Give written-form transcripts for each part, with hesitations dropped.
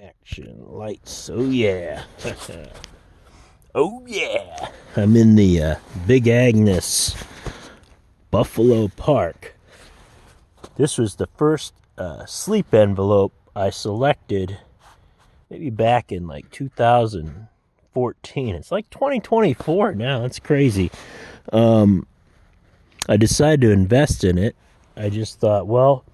Action lights. Oh yeah. Oh yeah. I'm in the Big Agnes Buffalo Park. This was the first sleep envelope I selected maybe back in like 2014. It's like 2024 now. It's crazy. I decided to invest in it. I just thought, well,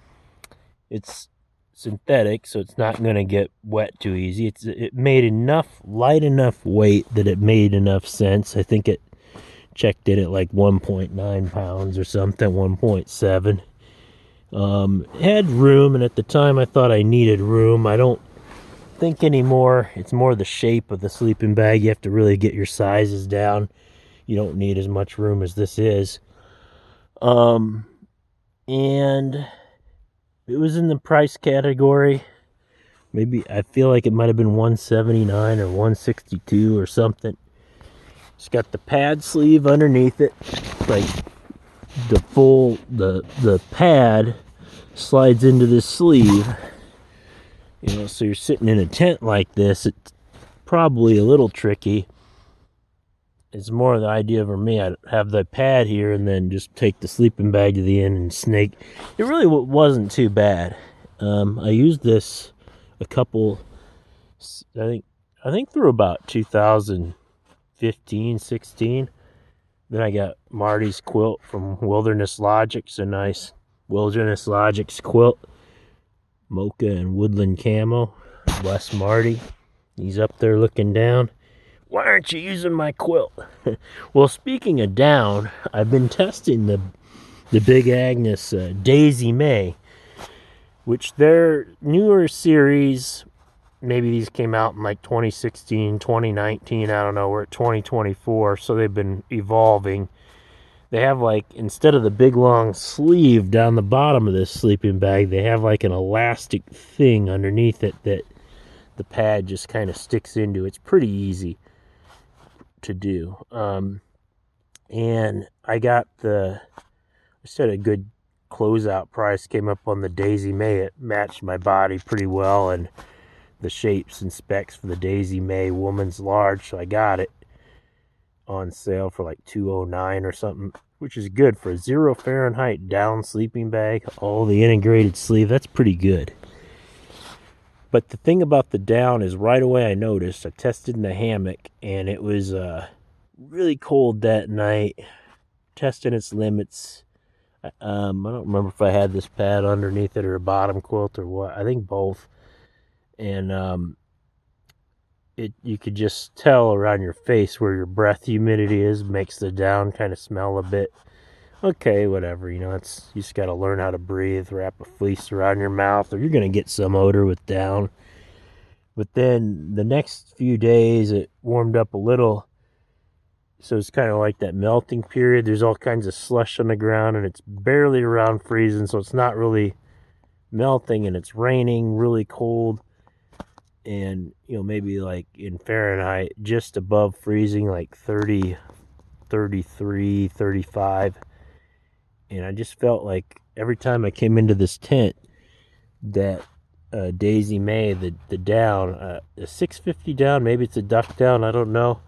it's synthetic, so it's not going to get wet too easy. It made enough light enough weight that it made enough sense. I think it checked in at like 1.9 pounds or something, 1.7. It had room, and at the time I thought I needed room. I don't think anymore. It's more the shape of the sleeping bag. You have to really get your sizes down. You don't need as much room as this is. And it was in the price category. Maybe I feel like it might have been 179 or 162 or something. It's got the pad sleeve underneath it. Like the pad slides into this sleeve. So you're sitting in a tent like this. It's probably a little tricky. It's more the idea for me. I'd have the pad here and then just take the sleeping bag to the end and snake. It really wasn't too bad. I used this a couple, I think through about 2015, 16. Then I got Marty's quilt from Livin'Large. It's a nice Livin'Large quilt. Mocha and woodland camo. Bless Marty. He's up there looking down. Why aren't you using my quilt? Well, speaking of down, I've been testing the Big Agnes Daisy Mae, which their newer series, maybe these came out in like 2016, 2019, I don't know, we're at 2024, so they've been evolving. They have like, instead of the big long sleeve down the bottom of this sleeping bag, they have like an elastic thing underneath it that the pad just kind of sticks into. It's pretty easy to do. And I got I said a good closeout price came up on the Daisy Mae. It matched my body pretty well and the shapes and specs for the Daisy Mae woman's large, so I got it on sale for like $209 or something, which is good for a 0 Fahrenheit down sleeping bag. All the integrated sleeve, that's pretty good. But the thing about the down is right away I noticed, I tested in the hammock, and it was really cold that night, testing its limits. I don't remember if I had this pad underneath it or a bottom quilt or what. I think both. And you could just tell around your face where your breath humidity is, makes the down kind of smell a bit. Okay, whatever, you just got to learn how to breathe, wrap a fleece around your mouth, or you're going to get some odor with down. But then the next few days it warmed up a little, so it's kind of like that melting period. There's all kinds of slush on the ground, and it's barely around freezing, so it's not really melting, and it's raining really cold, and maybe like in Fahrenheit just above freezing, like 30, 33, 35. And I just felt like every time I came into this tent that Daisy Mae, the down, a 650 down, maybe it's a duck down, I don't know,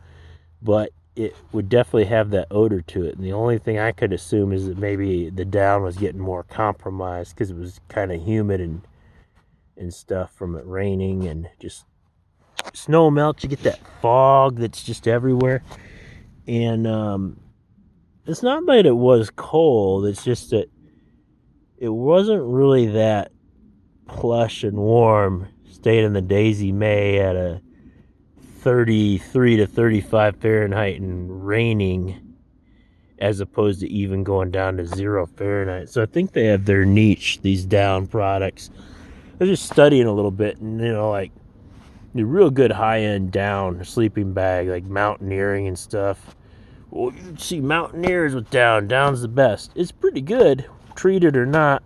but it would definitely have that odor to it. And the only thing I could assume is that maybe the down was getting more compromised because it was kind of humid and stuff from it raining, and just snow melts, you get that fog that's just everywhere. And it's not that it was cold, it's just that it wasn't really that plush and warm staying in the Daisy Mae at a 33 to 35 Fahrenheit and raining, as opposed to even going down to 0 Fahrenheit. So I think they have their niche, these down products. I was just studying a little bit, and like the real good high-end down sleeping bag, like mountaineering and stuff. Well, you see mountaineers with down. Down's the best. It's pretty good, treated or not,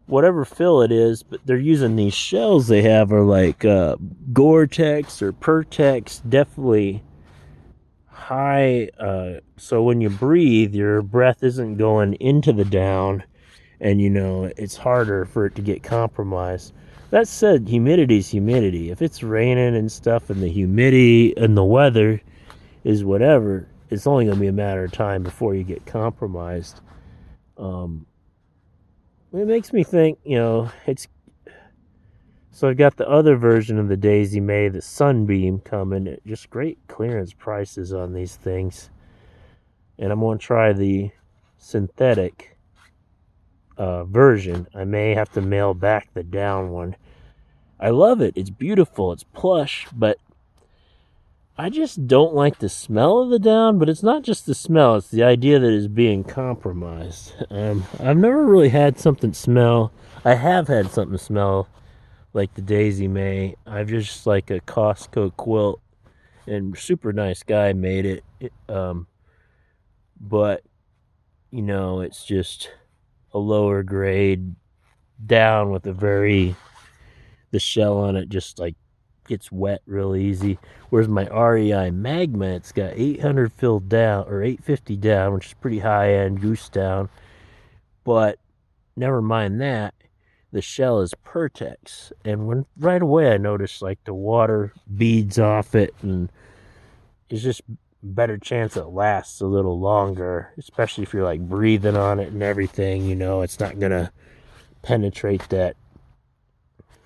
whatever fill it is. But they're using these shells they have are like Gore-Tex or Pertex, definitely high. So when you breathe, your breath isn't going into the down, and it's harder for it to get compromised. That said, humidity's humidity. If it's raining and stuff and the humidity and the weather is whatever, it's only going to be a matter of time before you get compromised. Um, it makes me think, it's so I've got the other version of the Daisy Mae, the Sunbeam, coming. Just great clearance prices on these things. And I'm going to try the synthetic version. I may have to mail back the down one. I love it. It's beautiful. It's plush, but I just don't like the smell of the down. But it's not just the smell. It's the idea that it's being compromised. I've never really had something smell. I have had something smell like the Daisy Mae. I've just like a Costco quilt, and super nice guy made it. But it's just a lower grade down with the shell on it just like gets wet real easy. Whereas my REI Magma, it's got 800 filled down or 850 down, which is pretty high end goose down. But never mind that. The shell is Pertex, and right away I noticed like the water beads off it, and it's just better chance it lasts a little longer, especially if you're like breathing on it and everything. It's not gonna penetrate that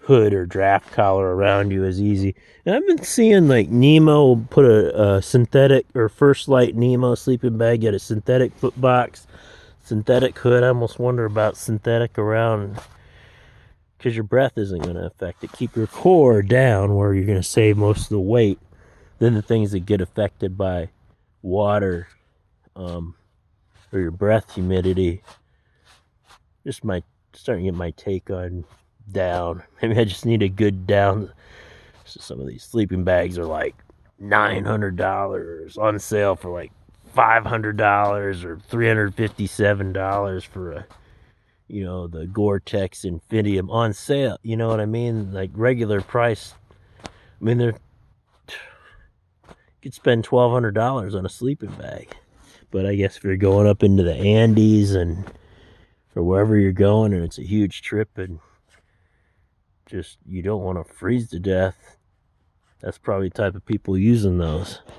hood or draft collar around you as easy. And I've been seeing like Nemo put a synthetic or First Light Nemo sleeping bag, get a synthetic foot box, synthetic hood. I almost wonder about synthetic around, because your breath isn't going to affect it. Keep your core down where you're going to save most of the weight. Then the things that get affected by water or your breath humidity. Just starting to get my take on down. Maybe I just need a good down. So some of these sleeping bags are like $900 on sale for like $500 or $357 for the Gore-Tex Infinium on sale. You know what I mean? Like regular price. I mean, you could spend $1,200 on a sleeping bag. But I guess if you're going up into the Andes or wherever you're going, and it's a huge trip, and just you don't want to freeze to death, that's probably the type of people using those.